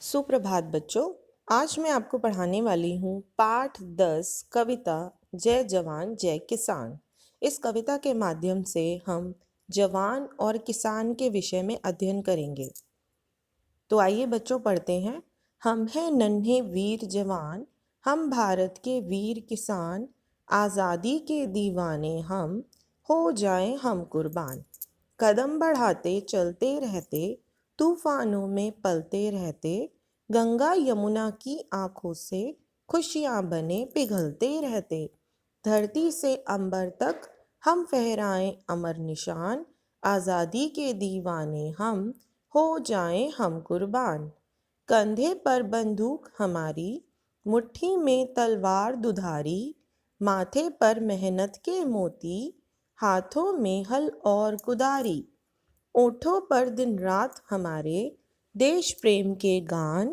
सुप्रभात बच्चों। आज मैं आपको पढ़ाने वाली हूँ पाठ 10 कविता जय जवान जय किसान। इस कविता के माध्यम से हम जवान और किसान के विषय में अध्ययन करेंगे। तो आइए बच्चों पढ़ते हैं। हम हैं नन्हे वीर जवान, हम भारत के वीर किसान, आज़ादी के दीवाने हम, हो जाएं हम कुर्बान। कदम बढ़ाते चलते रहते, तूफानों में पलते रहते, गंगा यमुना की आंखों से खुशियां बने पिघलते रहते। धरती से अंबर तक हम फहराएं अमर निशान, आज़ादी के दीवाने हम, हो जाएं हम कुर्बान। कंधे पर बंदूक हमारी, मुट्ठी में तलवार दुधारी, माथे पर मेहनत के मोती, हाथों में हल और कुदारी। ओठों पर दिन रात हमारे देश प्रेम के गान,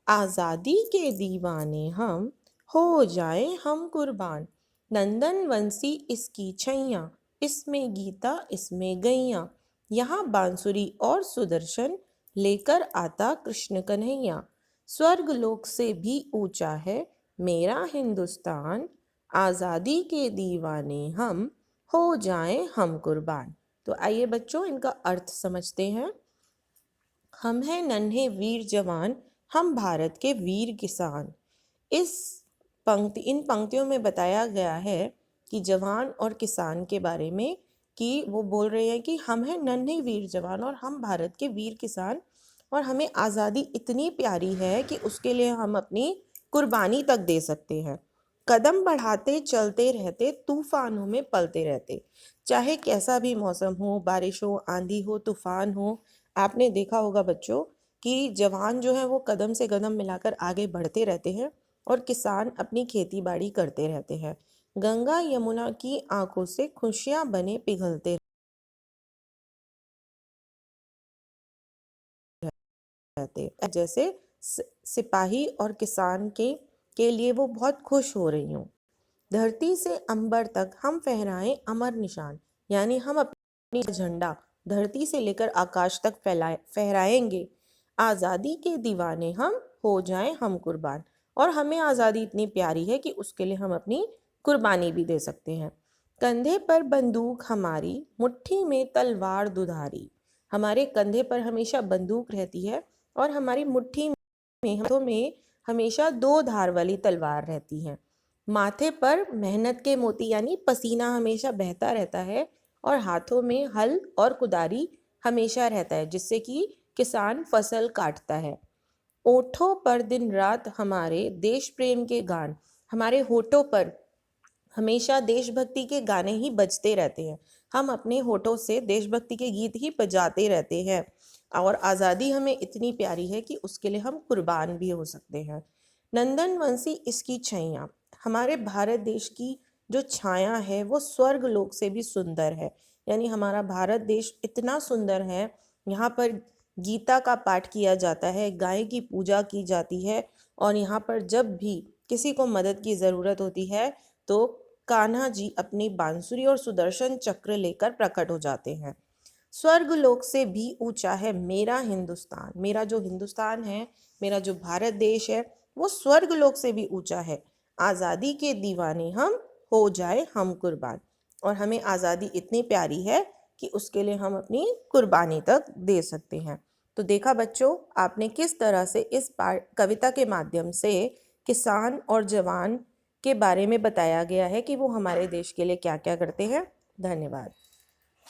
आज़ादी के दीवाने हम, हो जाएं हम कुर्बान। नंदन वंशी इसकी छैया, इसमें गीता इसमें गैया, यहाँ बांसुरी और सुदर्शन लेकर आता कृष्ण कन्हैया। स्वर्ग लोक से भी ऊंचा है मेरा हिंदुस्तान, आज़ादी के दीवाने हम, हो जाएं हम कुर्बान। तो आइए बच्चों इनका अर्थ समझते हैं। हम हैं नन्हे वीर जवान, हम भारत के वीर किसान। इन पंक्तियों में बताया गया है कि जवान और किसान के बारे में, कि वो बोल रहे हैं कि हम हैं नन्हे वीर जवान और हम भारत के वीर किसान, और हमें आज़ादी इतनी प्यारी है कि उसके लिए हम अपनी कुर्बानी तक दे सकते हैं। कदम बढ़ाते चलते रहते, तूफानों में पलते रहते। चाहे कैसा भी मौसम हो, बारिश हो, आंधी हो, तूफान हो, आपने देखा होगा बच्चों कि जवान जो है वो कदम से कदम मिलाकर आगे बढ़ते रहते हैं और किसान अपनी खेती बाड़ी करते रहते हैं। गंगा यमुना की आंखों से खुशियां बने पिघलते रहते, जैसे सिपाही और किसान के लिए वो बहुत खुश हो रही हूँ। धरती से अंबर तक हम फहराएं अमर निशान, यानी हम अपनी झंडा धरती से लेकर आकाश तक फहराएंगे। आज़ादी के दीवाने हम, हो जाएं हम कुर्बान। और हमें आज़ादी इतनी प्यारी है कि उसके लिए हम अपनी कुर्बानी भी दे सकते हैं। कंधे पर बंदूक हमारी, मुट्ठी में तलवार दुधारी। हमारे कंधे पर हमेशा बंदूक रहती है और हमारी मुट्ठी में, हाथों में हमेशा दो धार वाली तलवार रहती है। माथे पर मेहनत के मोती यानी पसीना हमेशा बहता रहता है, और हाथों में हल और कुदारी हमेशा रहता है, जिससे कि किसान फसल काटता है। ओठों पर दिन रात हमारे देश प्रेम के गान, हमारे होठों पर हमेशा देशभक्ति के गाने ही बजते रहते हैं। हम अपने होठों से देशभक्ति के गीत ही बजाते रहते हैं, और आज़ादी हमें इतनी प्यारी है कि उसके लिए हम कुर्बान भी हो सकते हैं। नंदन वंशी इसकी छैया, हमारे भारत देश की जो छाया है वो स्वर्ग लोक से भी सुंदर है। यानी हमारा भारत देश इतना सुंदर है, यहाँ पर गीता का पाठ किया जाता है, गाय की पूजा की जाती है, और यहाँ पर जब भी किसी को मदद की ज़रूरत होती है तो कान्हा जी अपनी बांसुरी और सुदर्शन चक्र लेकर प्रकट हो जाते हैं। स्वर्ग लोक से भी ऊंचा है मेरा हिंदुस्तान, मेरा जो हिंदुस्तान है, मेरा जो भारत देश है, वो स्वर्ग लोक से भी ऊंचा है। आज़ादी के दीवाने हम, हो जाए हम कुर्बान। और हमें आज़ादी इतनी प्यारी है कि उसके लिए हम अपनी कुर्बानी तक दे सकते हैं। तो देखा बच्चों, आपने किस तरह से इस कविता के माध्यम से किसान और जवान के बारे में बताया गया है कि वो हमारे देश के लिए क्या क्या करते हैं। धन्यवाद।